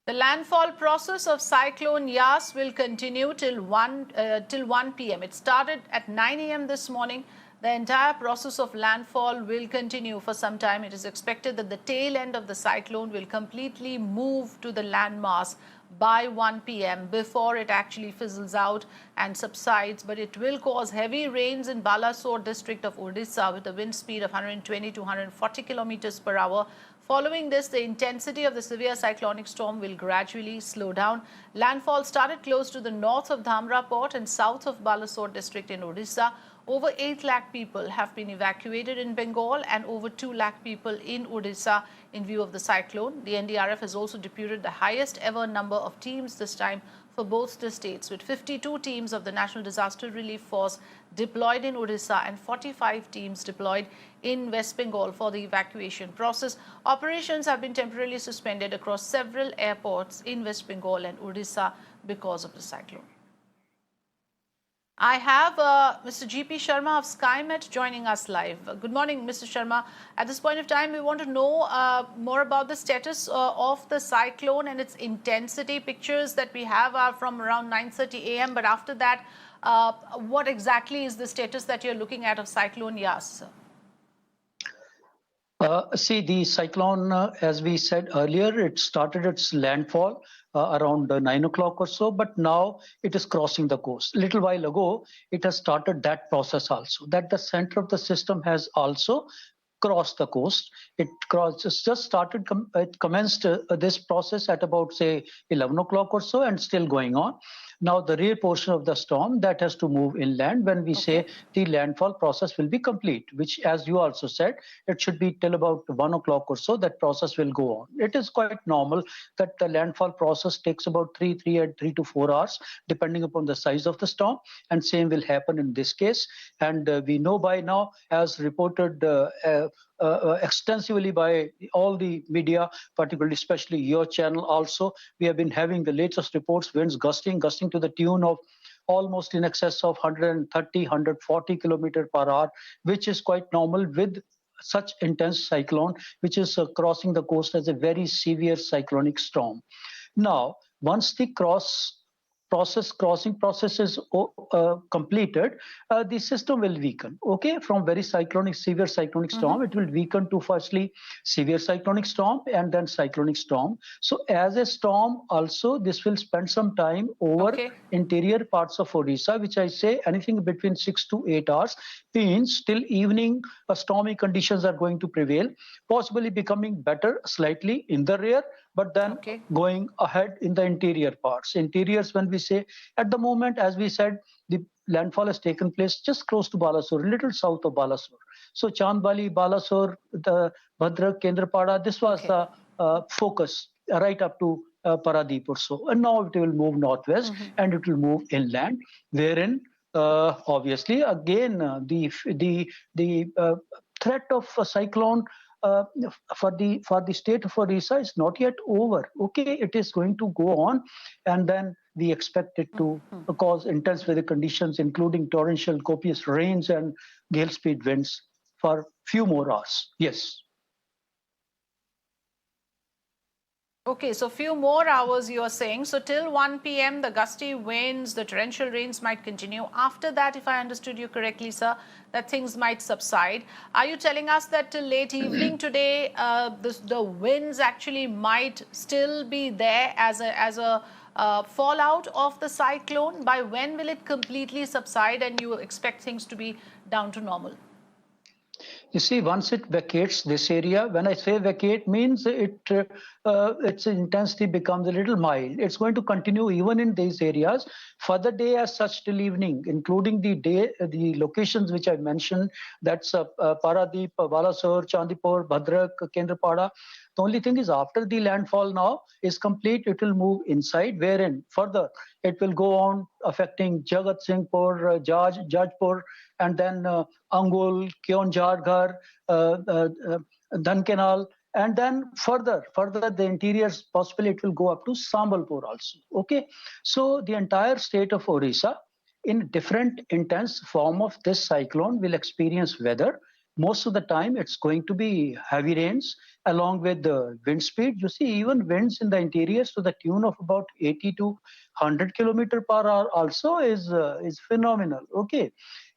The landfall process of Cyclone Yaas will continue till 1 p.m. It started at 9 a.m. this morning. The entire process of landfall will continue for some time. It is expected that the tail end of the cyclone will completely move to the landmass by 1 p.m. before it actually fizzles out and subsides. But it will cause heavy rains in Balasore district of Odisha with a wind speed of 120 to 140 kilometers per hour. Following this, the intensity of the severe cyclonic storm will gradually slow down. Landfall started close to the north of Dhamra port and south of Balasore district in Odisha. Over 8 lakh people have been evacuated in Bengal and over 2 lakh people in Odisha in view of the cyclone. The NDRF has also deputed the highest ever number of teams this time for both the states, with 52 teams of the National Disaster Relief Force deployed in Odisha and 45 teams deployed in West Bengal for the evacuation process. Operations have been temporarily suspended across several airports in West Bengal and Odisha because of the cyclone. I have Mr. G.P. Sharma of SkyMet joining us live. Good morning, Mr. Sharma. At this point of time, we want to know more about the status of the cyclone and its intensity. Pictures that we have are from around 9:30 a.m. But after that, what exactly is the status that you're looking at of Cyclone Yaas? See, the cyclone, as we said earlier, it started its landfall around 9 o'clock or so, but now it is crossing the coast. A little while ago, it has started that process also, that the center of the system has also crossed the coast. It just started, it commenced this process at about, say, 11 o'clock or so and still going on. Now, the rear portion of the storm that has to move inland when we say the landfall process will be complete, which, as you also said, it should be till about 1 o'clock or so that process will go on. It is quite normal that the landfall process takes about 3 to 4 hours, depending upon the size of the storm, and same will happen in this case. And we know by now, as reported extensively by all the media, particularly especially your channel also, we have been having the latest reports, winds gusting to the tune of almost in excess of 130, 140 kilometers per hour, which is quite normal with such intense cyclone, which is crossing the coast as a very severe cyclonic storm. Now, once the crossing process is completed, the system will weaken. Okay, from very severe cyclonic storm, it will weaken to firstly severe cyclonic storm and then cyclonic storm. So as a storm also, this will spend some time over interior parts of Odisha, which I say anything between 6 to 8 hours, means till evening stormy conditions are going to prevail, possibly becoming better slightly in the rear, but then going ahead in the interior parts. Interiors, when we say, at the moment, as we said, the landfall has taken place just close to Balasore, a little south of Balasore. So Chandbali, Balasore, the Bhadrak, Kendrapada, this was the focus right up to Paradip or so. And now it will move northwest and it will move inland, wherein obviously again the threat of a cyclone for the state of Odisha is not yet over. Okay, it is going to go on, and then we expect it to cause intense weather conditions, including torrential, copious rains and gale speed winds for few more hours. Yes. Okay, so few more hours you are saying. So till 1 p.m. the gusty winds, the torrential rains might continue. After that, if I understood you correctly, sir, that things might subside. Are you telling us that till late evening today, the winds actually might still be there as a fallout of the cyclone? By when will it completely subside and you expect things to be down to normal? You see, once it vacates this area, when I say vacate, means its intensity becomes a little mild. It's going to continue even in these areas for the day as such till evening, including the locations which I mentioned. That's Paradip, Balasore, Chandipur, Bhadrak, Kendrapada. The only thing is, after the landfall now is complete, it will move inside, wherein further it will go on affecting Jagat Singhpur, Jajpur, and then Angul, Keonjhar, Dhankanal, and then further the interiors, possibly it will go up to Sambalpur also. Okay, so the entire state of Odisha, in different intense form of this cyclone, will experience weather. Most of the time, it's going to be heavy rains, along with the wind speed. You see, even winds in the interiors to the tune of about 80 to 100 kilometer per hour also is phenomenal. Okay,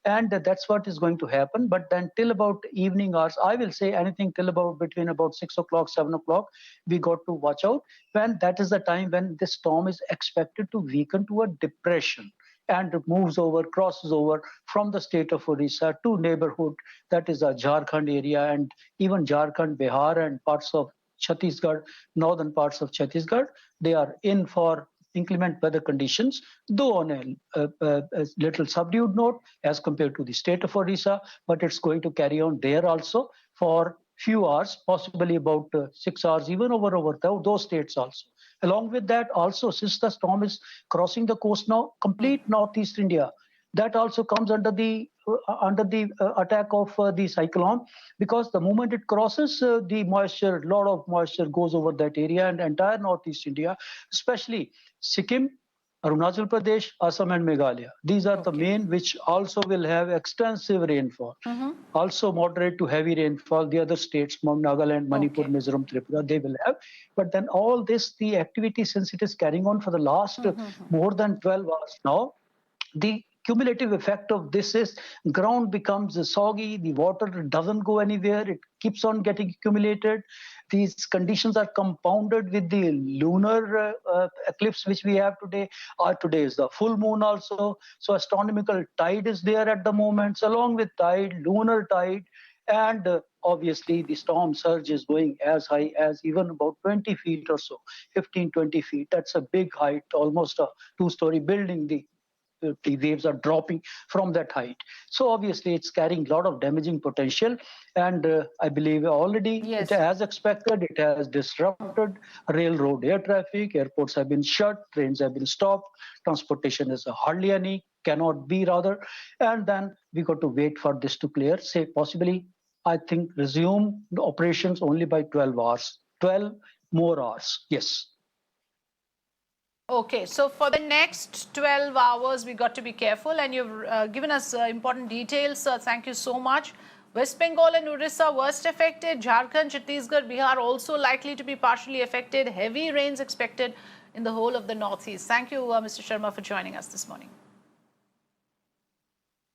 and that's what is going to happen. But then till about evening hours, I will say anything till about between about 6 o'clock, 7 o'clock, we got to watch out, when that is the time when this storm is expected to weaken to a depression and moves over, crosses over from the state of Odisha to neighborhood, that is the Jharkhand area, and even Jharkhand, Bihar, and parts of Chhattisgarh, northern parts of Chhattisgarh. They are in for inclement weather conditions, though on a little subdued note as compared to the state of Odisha, but it's going to carry on there also for few hours, possibly about 6 hours, even over those states also. Along with that, also, since the storm is crossing the coast now, complete northeast India, that also comes under the attack of the cyclone, because the moment it crosses, the moisture, lot of moisture goes over that area, and entire northeast India, especially Sikkim, Arunachal Pradesh, Assam, and Meghalaya. These are the main which also will have extensive rainfall. Also moderate to heavy rainfall. The other states, Nagaland, Manipur, Mizoram, Tripura, they will have. But then all this, the activity, since it is carrying on for the last more than 12 hours now, the cumulative effect of this is ground becomes soggy, the water doesn't go anywhere, it keeps on getting accumulated. These conditions are compounded with the lunar eclipse which we have today. Today is the full moon also, so astronomical tide is there at the moment. So along with tide, lunar tide, and obviously the storm surge is going as high as even about 20 feet or so, 15, 20 feet. That's a big height, almost a two-story building. The waves are dropping from that height. So obviously it's carrying a lot of damaging potential, and I believe already it, as expected, it has disrupted railroad air traffic, airports have been shut, trains have been stopped, transportation is hardly any, cannot be rather, and then we got to wait for this to clear, say possibly, I think, resume the operations only by 12 hours, 12 more hours, yes. Okay, so for the next 12 hours, we got to be careful, and you've given us important details. Thank you so much. West Bengal and Odisha worst affected. Jharkhand, Chhattisgarh, Bihar also likely to be partially affected. Heavy rains expected in the whole of the northeast. Thank you, Mr. Sharma, for joining us this morning.